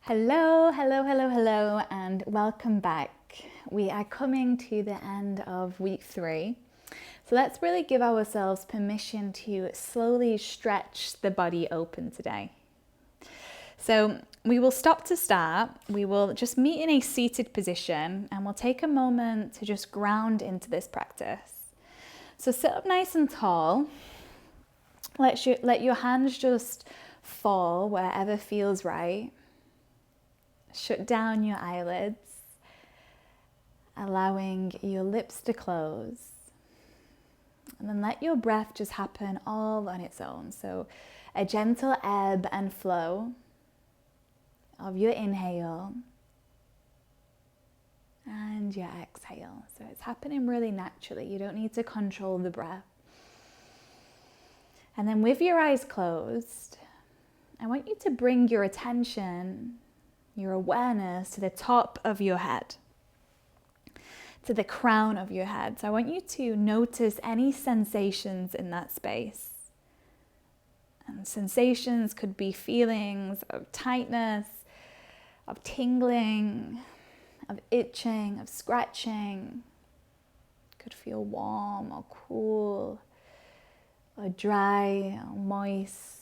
Hello, hello, hello, hello, and welcome back. We are coming to the end of week 3. So let's really give ourselves permission to slowly stretch the body open today. So we will stop to start. We will just meet in a seated position and we'll take a moment to just ground into this practice. So sit up nice and tall. Let your hands just fall wherever feels right. Shut down your eyelids, allowing your lips to close. And then let your breath just happen all on its own. So a gentle ebb and flow of your inhale and your exhale. So it's happening really naturally. You don't need to control the breath. And then with your eyes closed, I want you to bring your attention, your awareness to the top of your head, to the crown of your head. So I want you to notice any sensations in that space. And sensations could be feelings of tightness, of tingling, of itching, of scratching. Could feel warm or cool, or dry or moist.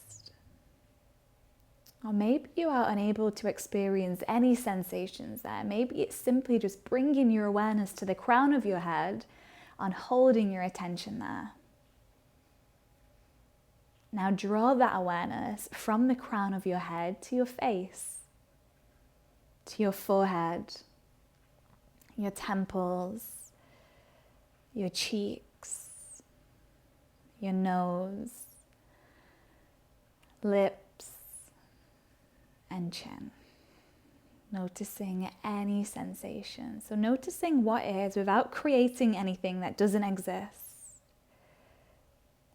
Or maybe you are unable to experience any sensations there. Maybe it's simply just bringing your awareness to the crown of your head and holding your attention there. Now draw that awareness from the crown of your head to your face, to your forehead, your temples, your cheeks, your nose, lips, and chin. Noticing any sensation. So noticing what is without creating anything that doesn't exist.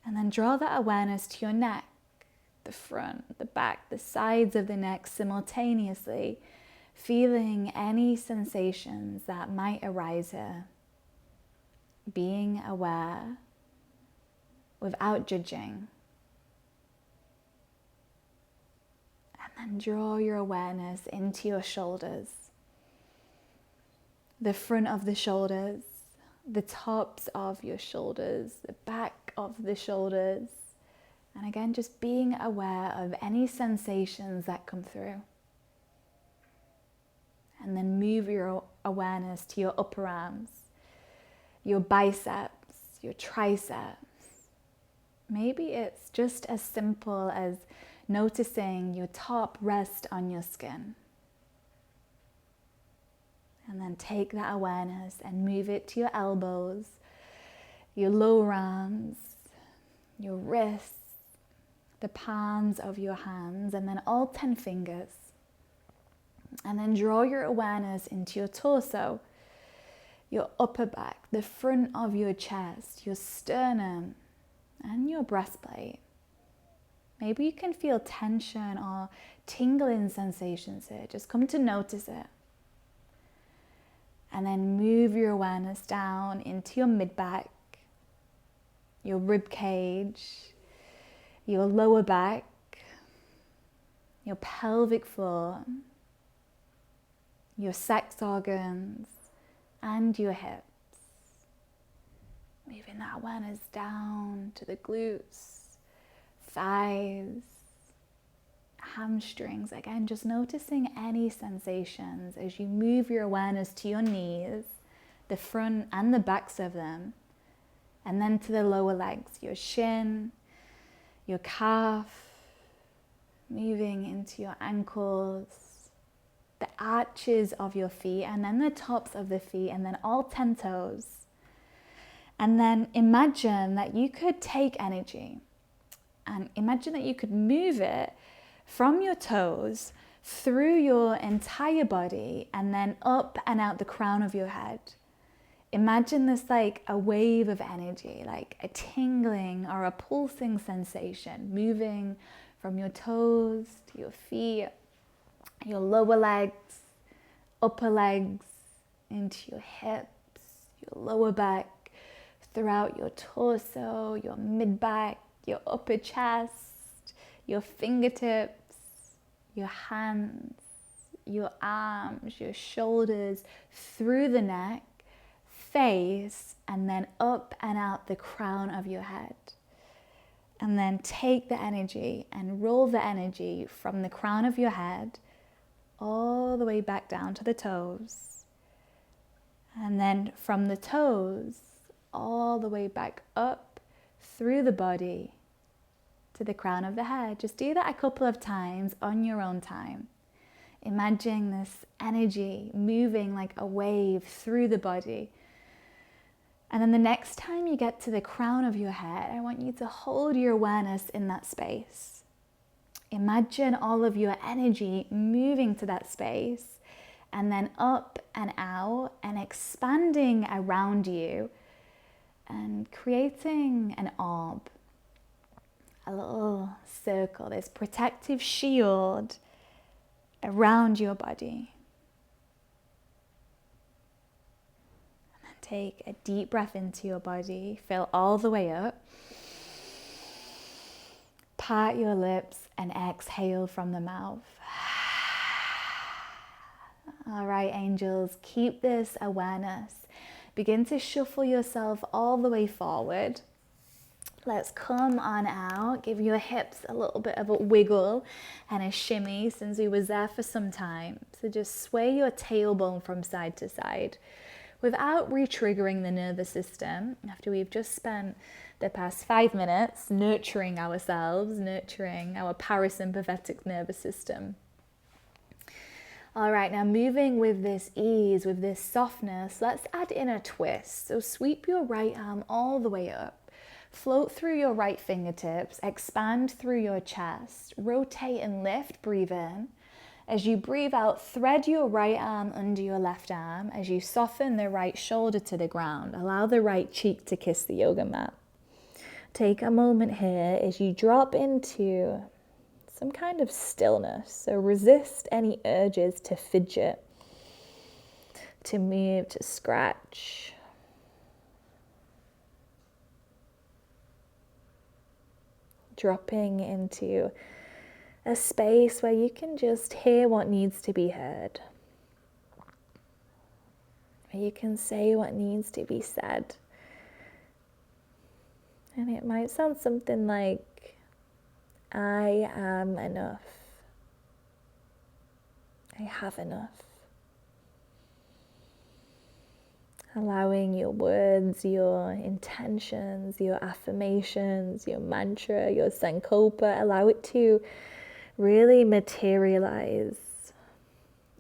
And then draw that awareness to your neck, the front, the back, the sides of the neck simultaneously, feeling any sensations that might arise here. Being aware without judging. And draw your awareness into your shoulders, the front of the shoulders, the tops of your shoulders, the back of the shoulders. And again, just being aware of any sensations that come through. And then move your awareness to your upper arms, your biceps, your triceps. Maybe it's just as simple as noticing your top rest on your skin. And then take that awareness and move it to your elbows, your lower arms, your wrists, the palms of your hands, and then all 10 fingers. And then draw your awareness into your torso, your upper back, the front of your chest, your sternum, and your breastplate. Maybe you can feel tension or tingling sensations here. Just come to notice it. And then move your awareness down into your mid-back, your rib cage, your lower back, your pelvic floor, your sex organs, and your hips. Moving that awareness down to the glutes, thighs, hamstrings. Again, just noticing any sensations as you move your awareness to your knees, the front and the backs of them, and then to the lower legs, your shin, your calf, moving into your ankles, the arches of your feet, and then the tops of the feet, and then all 10 toes. And then imagine that you could take energy and imagine that you could move it from your toes through your entire body and then up and out the crown of your head. Imagine this like a wave of energy, like a tingling or a pulsing sensation moving from your toes to your feet, your lower legs, upper legs, into your hips, your lower back, throughout your torso, your mid-back, your upper chest, your fingertips, your hands, your arms, your shoulders, through the neck, face, and then up and out the crown of your head. And then take the energy and roll the energy from the crown of your head all the way back down to the toes. And then from the toes all the way back up through the body to the crown of the head. Just do that a couple of times on your own time. Imagine this energy moving like a wave through the body. And then the next time you get to the crown of your head, I want you to hold your awareness in that space. Imagine all of your energy moving to that space and then up and out and expanding around you and creating an orb, a little circle, this protective shield around your body. And then take a deep breath into your body, fill all the way up. Part your lips and exhale from the mouth. All right, angels, keep this awareness. Begin to shuffle yourself all the way forward. Let's come on out. Give your hips a little bit of a wiggle and a shimmy since we was there for some time. So just sway your tailbone from side to side without re-triggering the nervous system after we've just spent the past 5 minutes nurturing ourselves, nurturing our parasympathetic nervous system. All right, now moving with this ease, with this softness, let's add in a twist. So sweep your right arm all the way up, float through your right fingertips, expand through your chest, rotate and lift, breathe in. As you breathe out, thread your right arm under your left arm as you soften the right shoulder to the ground. Allow the right cheek to kiss the yoga mat. Take a moment here as you drop into some kind of stillness. So resist any urges to fidget, to move, to scratch. Dropping into a space where you can just hear what needs to be heard. Where you can say what needs to be said. And it might sound something like, I am enough. I have enough. Allowing your words, your intentions, your affirmations, your mantra, your sankalpa, allow it to really materialize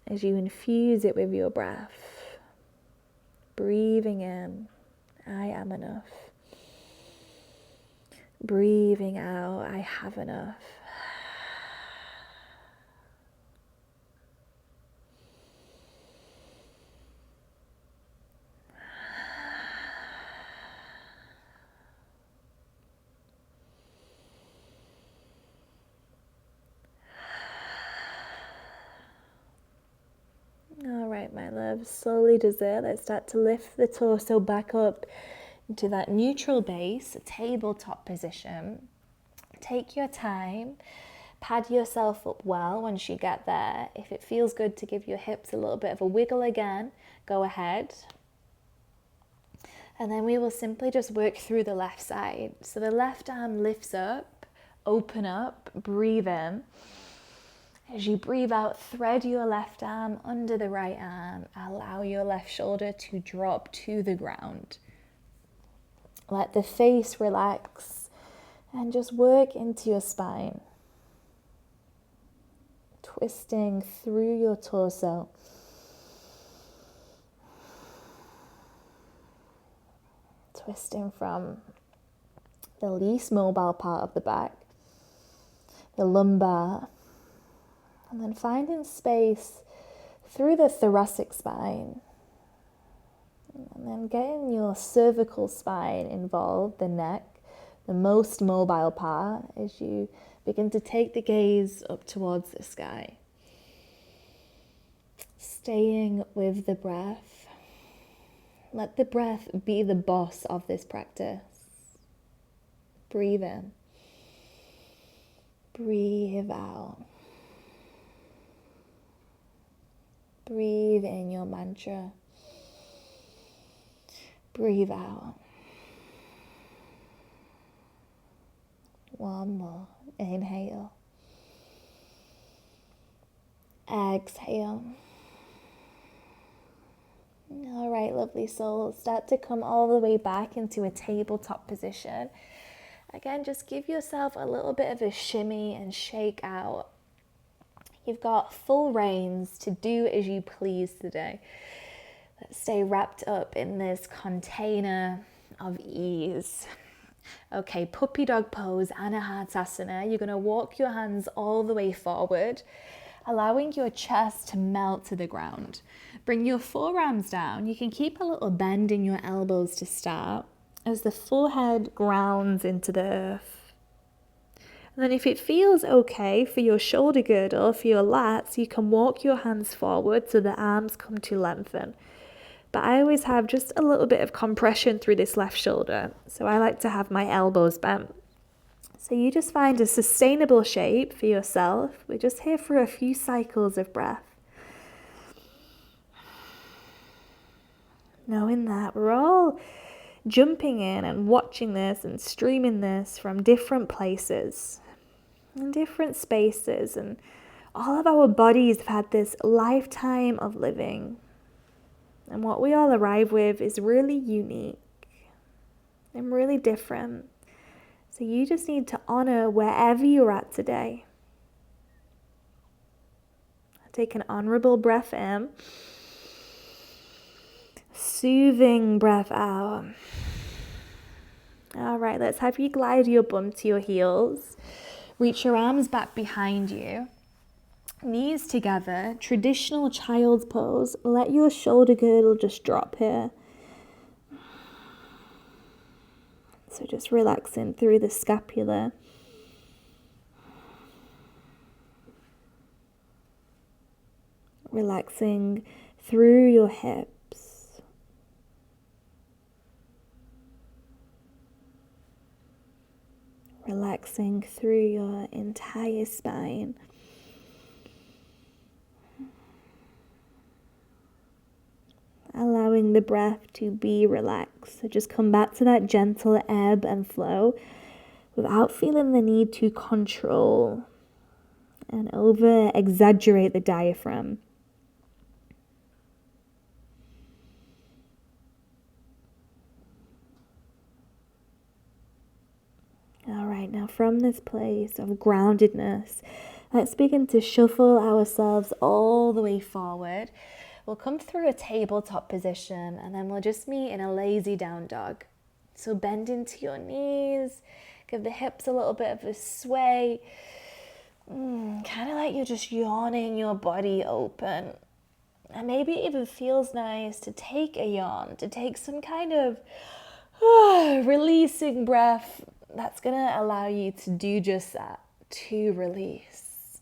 as you infuse it with your breath. Breathing in, I am enough. Breathing out, I have enough. All right, my love, slowly desert. Let's start to lift the torso back up into that neutral base, a tabletop position. Take your time, pad yourself up well once you get there. If it feels good to give your hips a little bit of a wiggle again, go ahead. And then we will simply just work through the left side. So the left arm lifts up, open up, breathe in. As you breathe out, thread your left arm under the right arm. Allow your left shoulder to drop to the ground. Let the face relax and just work into your spine. Twisting through your torso. Twisting from the least mobile part of the back, the lumbar, and then finding space through the thoracic spine. And then getting your cervical spine involved, the neck, the most mobile part, as you begin to take the gaze up towards the sky. Staying with the breath. Let the breath be the boss of this practice. Breathe in. Breathe out. Breathe in your mantra. Breathe out. One more. Inhale. Exhale. All right, lovely soul. Start to come all the way back into a tabletop position. Again, just give yourself a little bit of a shimmy and shake out. You've got full reins to do as you please today. Let's stay wrapped up in this container of ease. Okay, puppy dog pose, Anahatasana. You're going to walk your hands all the way forward, allowing your chest to melt to the ground. Bring your forearms down. You can keep a little bend in your elbows to start as the forehead grounds into the earth. And then if it feels okay for your shoulder girdle, for your lats, you can walk your hands forward so the arms come to lengthen. But I always have just a little bit of compression through this left shoulder. So I like to have my elbows bent. So you just find a sustainable shape for yourself. We're just here for a few cycles of breath. Knowing that we're all jumping in and watching this and streaming this from different places and different spaces, and all of our bodies have had this lifetime of living, and what we all arrive with is really unique and really different. So you just need to honor wherever you're at today. Take an honorable breath in, soothing breath out. All right, let's have you glide your bum to your heels. Reach your arms back behind you. Knees together, traditional child's pose. Let your shoulder girdle just drop here. So just relaxing through the scapula. Relaxing through your hips. Relaxing through your entire spine. Allowing the breath to be relaxed. So just come back to that gentle ebb and flow without feeling the need to control and over exaggerate the diaphragm. All right, now from this place of groundedness, let's begin to shuffle ourselves all the way forward. We'll come through a tabletop position, and then we'll just meet in a lazy down dog. So bend into your knees, give the hips a little bit of a sway, kind of like you're just yawning your body open. And maybe it even feels nice to take a yawn, to take some kind of releasing breath. That's going to allow you to do just that, to release,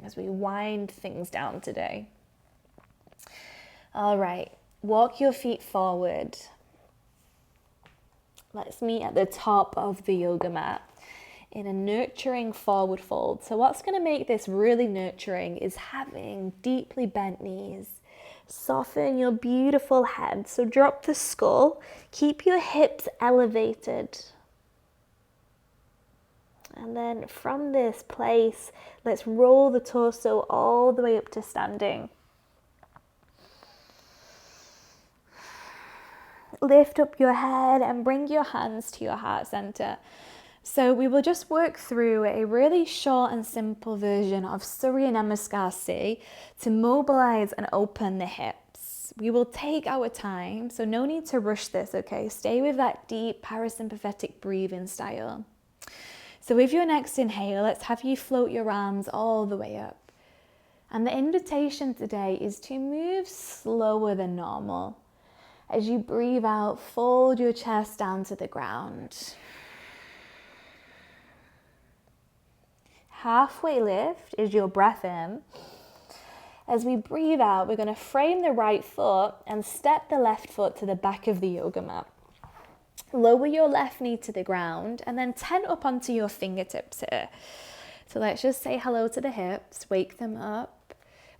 as we wind things down today. All right, walk your feet forward. Let's meet at the top of the yoga mat in a nurturing forward fold. So what's going to make this really nurturing is having deeply bent knees. Soften your beautiful head. So drop the skull, keep your hips elevated. And then from this place, let's roll the torso all the way up to standing. Lift up your head and bring your hands to your heart center. So we will just work through a really short and simple version of Surya Namaskar C to mobilize and open the hips. We will take our time, so no need to rush this, okay? Stay with that deep parasympathetic breathing style. So with your next inhale, let's have you float your arms all the way up. And the invitation today is to move slower than normal. As you breathe out, fold your chest down to the ground. Halfway lift is your breath in. As we breathe out, we're going to frame the right foot and step the left foot to the back of the yoga mat. Lower your left knee to the ground and then tent up onto your fingertips here. So let's just say hello to the hips, wake them up.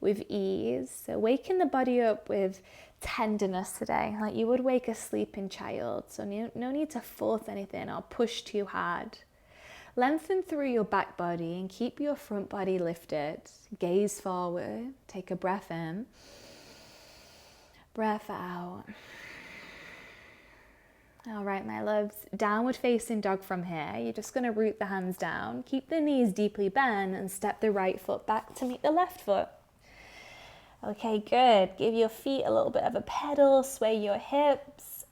with ease. So waking the body up with tenderness today, like you would wake a sleeping child. So no need to force anything or push too hard. Lengthen through your back body and keep your front body lifted. Gaze forward. Take a breath in. Breath out. All right, my loves. Downward facing dog from here. You're just going to root the hands down. Keep the knees deeply bent and step the right foot back to meet the left foot. Okay, good. Give your feet a little bit of a pedal. Sway your hips.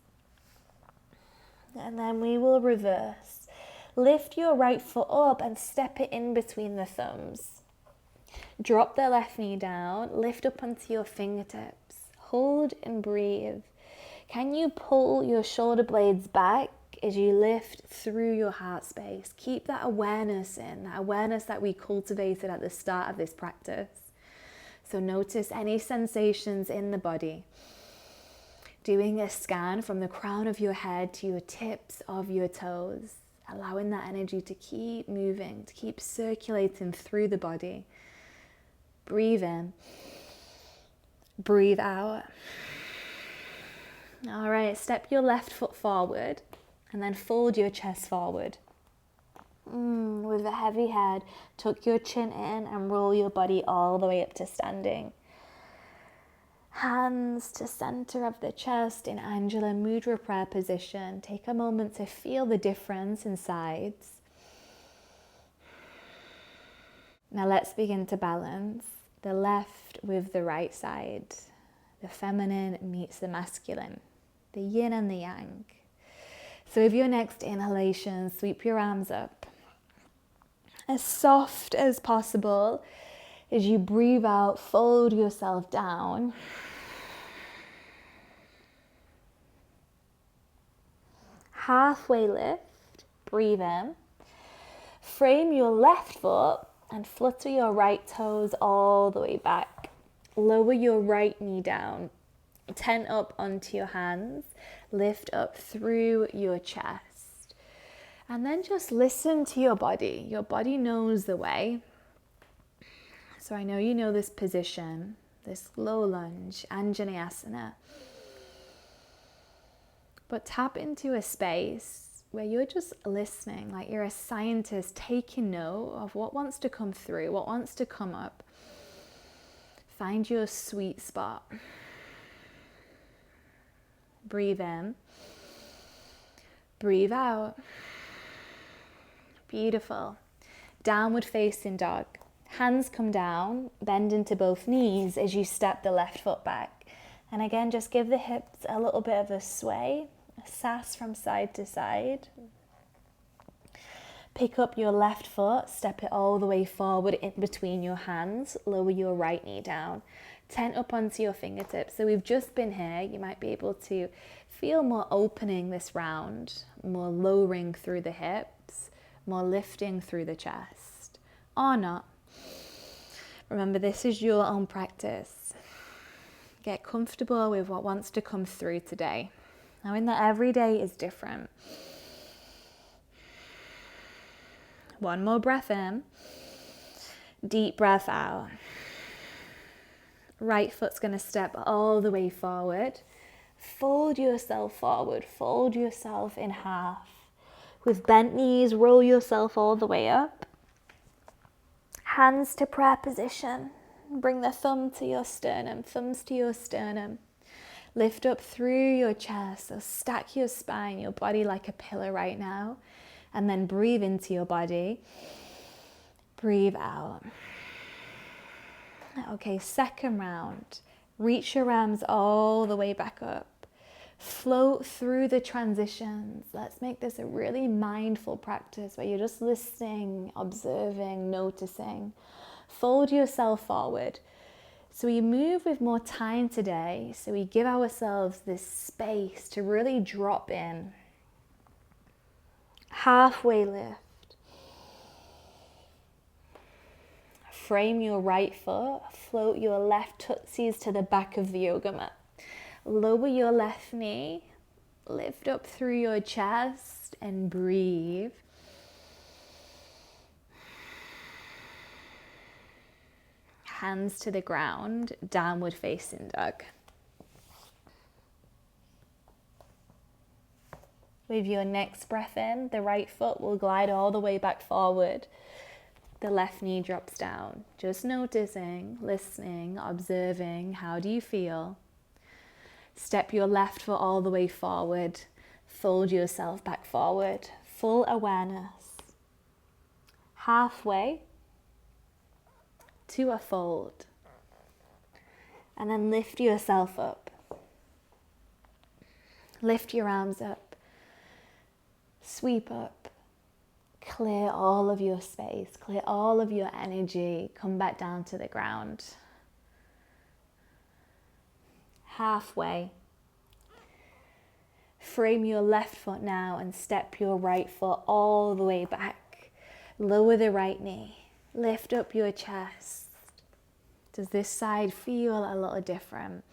And then we will reverse. Lift your right foot up and step it in between the thumbs. Drop the left knee down, lift up onto your fingertips. Hold and breathe. Can you pull your shoulder blades back as you lift through your heart space? Keep that awareness in, that awareness that we cultivated at the start of this practice. So notice any sensations in the body. Doing a scan from the crown of your head to your tips of your toes. Allowing that energy to keep moving, to keep circulating through the body. Breathe in. Breathe out. All right, step your left foot forward and then fold your chest forward. With a heavy head, tuck your chin in and roll your body all the way up to standing. Hands to center of the chest in Anjula Mudra prayer position. Take a moment to feel the difference in sides. Now let's begin to balance the left with the right side. The feminine meets the masculine, the yin and the yang. So with your next inhalation, sweep your arms up. As soft as possible. As you breathe out, fold yourself down. Halfway lift, breathe in. Frame your left foot and flutter your right toes all the way back. Lower your right knee down. Tent up onto your hands. Lift up through your chest. And then just listen to your body. Your body knows the way. So I know you know this position, this low lunge, Anjaneyasana. But tap into a space where you're just listening, like you're a scientist taking note of what wants to come through, what wants to come up. Find your sweet spot. Breathe in. Breathe out. Beautiful. Downward facing dog. Hands come down, bend into both knees as you step the left foot back. And again, just give the hips a little bit of a sway, a sass from side to side. Pick up your left foot, step it all the way forward in between your hands, lower your right knee down. Tent up onto your fingertips. So we've just been here. You might be able to feel more opening this round, more lowering through the hips, more lifting through the chest, or not. Remember, this is your own practice. Get comfortable with what wants to come through today, knowing that every day is different. One more breath in. Deep breath out. Right foot's going to step all the way forward. Fold yourself forward. Fold yourself in half. With bent knees, roll yourself all the way up. Hands to prayer position. Bring the thumb to your sternum, thumbs to your sternum. Lift up through your chest. So stack your spine, your body like a pillar right now. And then breathe into your body. Breathe out. Okay, second round. Reach your arms all the way back up. Float through the transitions. Let's make this a really mindful practice where you're just listening, observing, noticing. Fold yourself forward. So we move with more time today. So we give ourselves this space to really drop in. Halfway lift. Frame your right foot. Float your left tootsies to the back of the yoga mat. Lower your left knee, lift up through your chest and breathe. hands to the ground, downward facing dog. With your next breath in, the right foot will glide all the way back forward. The left knee drops down. Just noticing, listening, observing, how do you feel? Step your left foot all the way forward. Fold yourself back forward. Full awareness. Halfway to a fold. And then lift yourself up. Lift your arms up. Sweep up. Clear all of your space. Clear all of your energy. Come back down to the ground. Halfway. Frame your left foot now and step your right foot all the way back. Lower the right knee. Lift up your chest. Does this side feel a little different?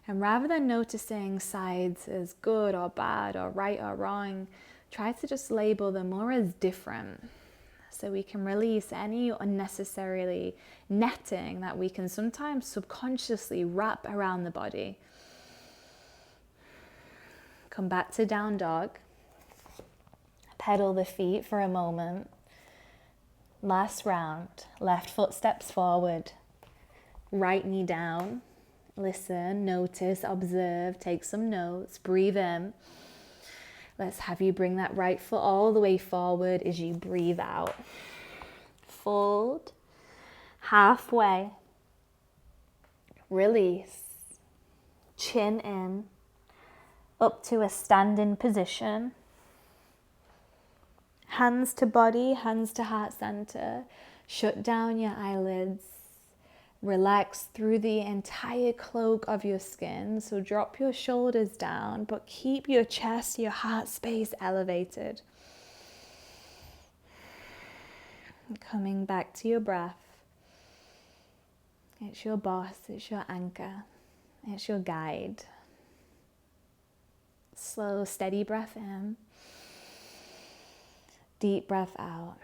And rather than noticing sides as good or bad or right or wrong, try to just label them more as different, so we can release any unnecessarily netting that we can sometimes subconsciously wrap around the body. Come back to down dog. Pedal the feet for a moment. Last round. Left foot steps forward. Right knee down. Listen, notice, observe, take some notes, breathe in. Let's have you bring that right foot all the way forward as you breathe out. Fold. Halfway. Release. Chin in. Up to a standing position. Hands to body, hands to heart center. Shut down your eyelids. Relax through the entire cloak of your skin. So drop your shoulders down, but keep your chest, your heart space elevated. Coming back to your breath. It's your boss, it's your anchor, it's your guide. Slow, steady breath in. Deep breath out.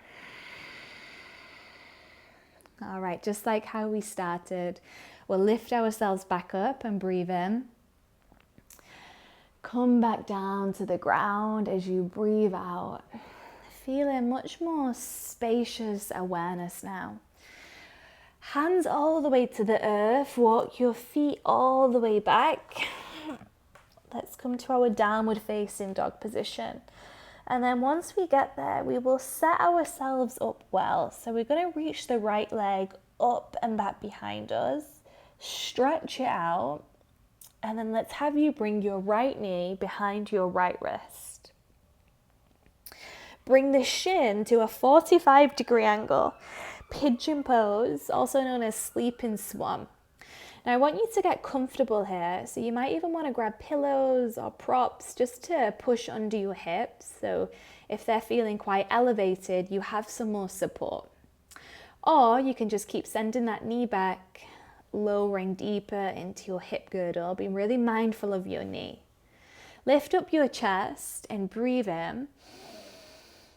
All right, just like how we started, we'll lift ourselves back up and breathe in. Come back down to the ground as you breathe out. Feeling much more spacious awareness now. Hands all the way to the earth. Walk your feet all the way back. Let's come to our downward facing dog position. And then once we get there, we will set ourselves up well. So we're going to reach the right leg up and back behind us. Stretch it out. And then let's have you bring your right knee behind your right wrist. Bring the shin to a 45-degree angle. Pigeon pose, also known as sleeping swan. Now I want you to get comfortable here, so you might even want to grab pillows or props just to push under your hips, so if they're feeling quite elevated, you have some more support. Or you can just keep sending that knee back, lowering deeper into your hip girdle, being really mindful of your knee. Lift up your chest and breathe in.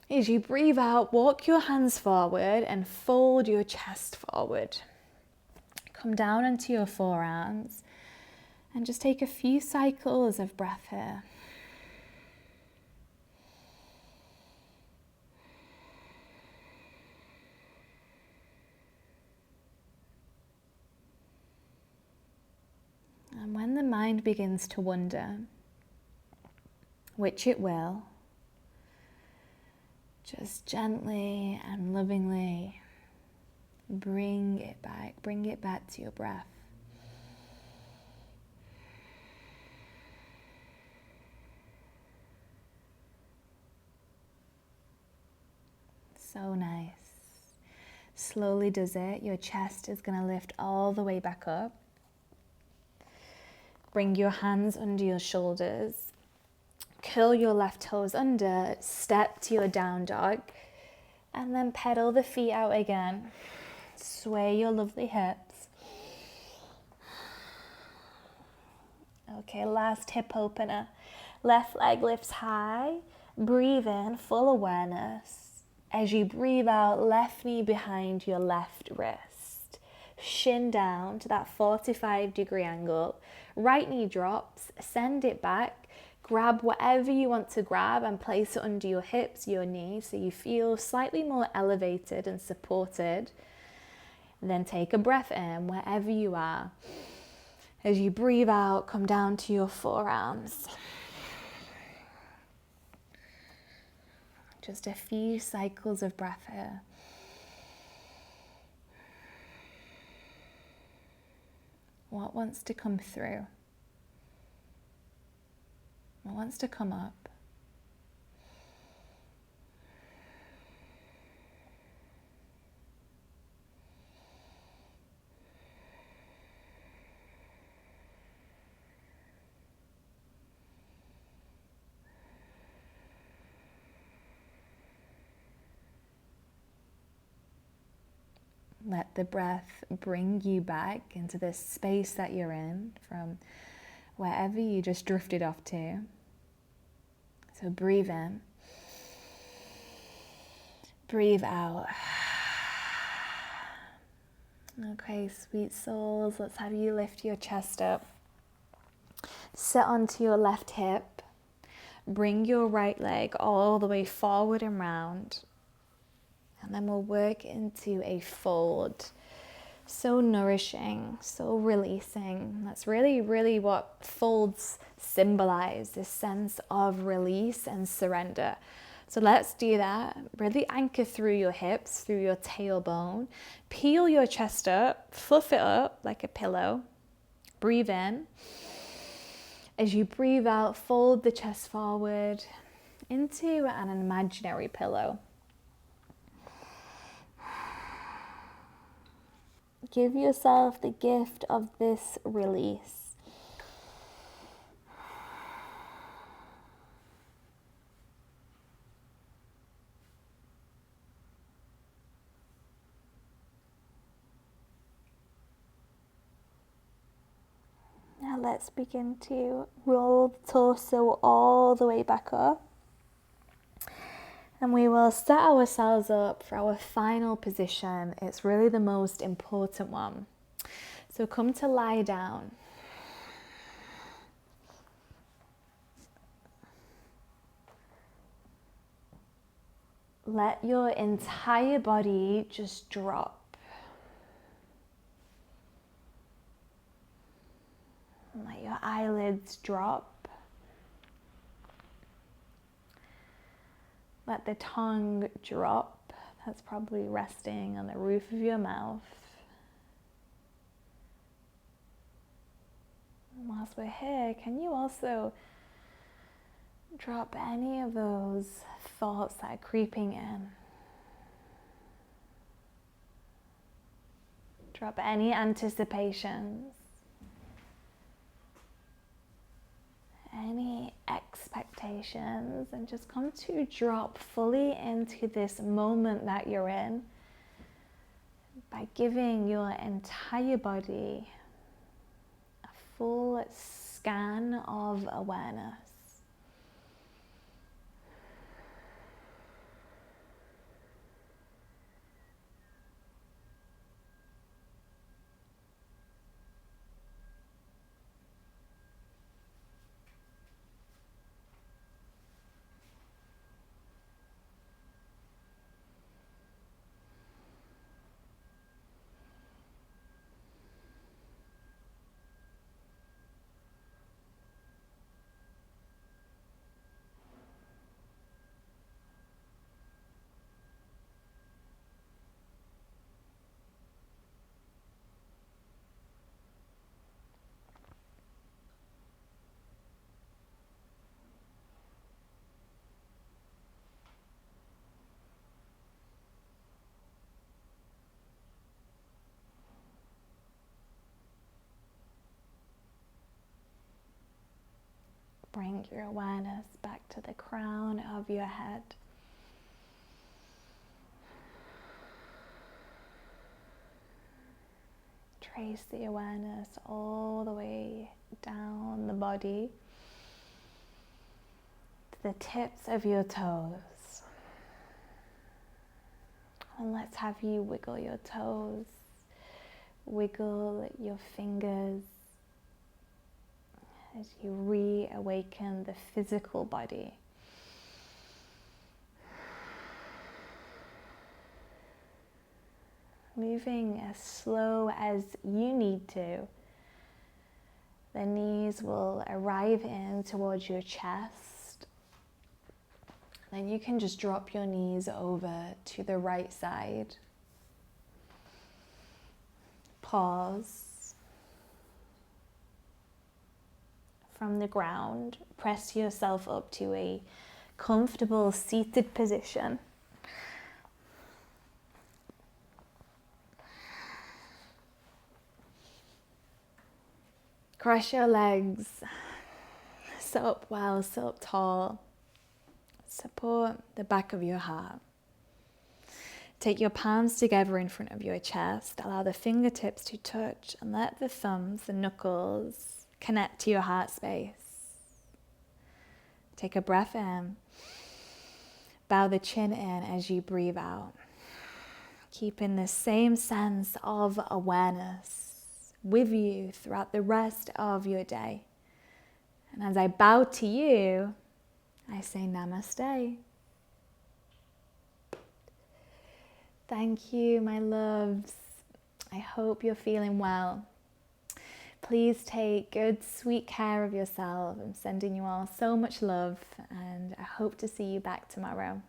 As you breathe out, walk your hands forward and fold your chest forward. Come down onto your forearms and just take a few cycles of breath here. And when the mind begins to wander, which it will, just gently and lovingly bring it back to your breath. So nice. Slowly does it. Your chest is going to lift all the way back up. Bring your hands under your shoulders. Curl your left toes under. Step to your down dog. And then pedal the feet out again. Sway your lovely hips. Okay, last hip opener. Left leg lifts high. Breathe in, full awareness. As you breathe out, left knee behind your left wrist. shin down to that 45-degree angle. Right knee drops, send it back. Grab whatever you want to grab and place it under your hips, your knees, so you feel slightly more elevated and supported. And then take a breath in wherever you are. As you breathe out, come down to your forearms. Just a few cycles of breath here. What wants to come through? What wants to come up? Let the breath bring you back into this space that you're in from wherever you just drifted off to. So breathe in, breathe out. Okay, sweet souls, let's have you lift your chest up. Sit onto your left hip. Bring your right leg all the way forward and round. And then we'll work into a fold. So nourishing, so releasing. That's really, really what folds symbolize, this sense of release and surrender. So let's do that. Really anchor through your hips, through your tailbone. Peel your chest up, fluff it up like a pillow. Breathe in. As you breathe out, fold the chest forward into an imaginary pillow. Give yourself the gift of this release. Now let's begin to roll the torso all the way back up. And we will set ourselves up for our final position. It's really the most important one. So come to lie down. Let your entire body just drop. Let your eyelids drop. Let the tongue drop. That's probably resting on the roof of your mouth. And whilst we're here, can you also drop any of those thoughts that are creeping in? Drop any anticipations, any expectations, and just come to drop fully into this moment that you're in by giving your entire body a full scan of awareness. Bring your awareness back to the crown of your head. Trace the awareness all the way down the body to the tips of your toes. And let's have you wiggle your toes. Wiggle your fingers as you reawaken the physical body. Moving as slow as you need to. The knees will arrive in towards your chest. Then you can just drop your knees over to the right side. Pause. From the ground, press yourself up to a comfortable seated position. Cross your legs, sit up well, sit up tall. Support the back of your heart. Take your palms together in front of your chest. Allow the fingertips to touch and let the thumbs, the knuckles, connect to your heart space. Take a breath in. Bow the chin in as you breathe out. Keeping the same sense of awareness with you throughout the rest of your day. And as I bow to you, I say namaste. Thank you, my loves. I hope you're feeling well. Please take good, sweet care of yourself. I'm sending you all so much love, and I hope to see you back tomorrow.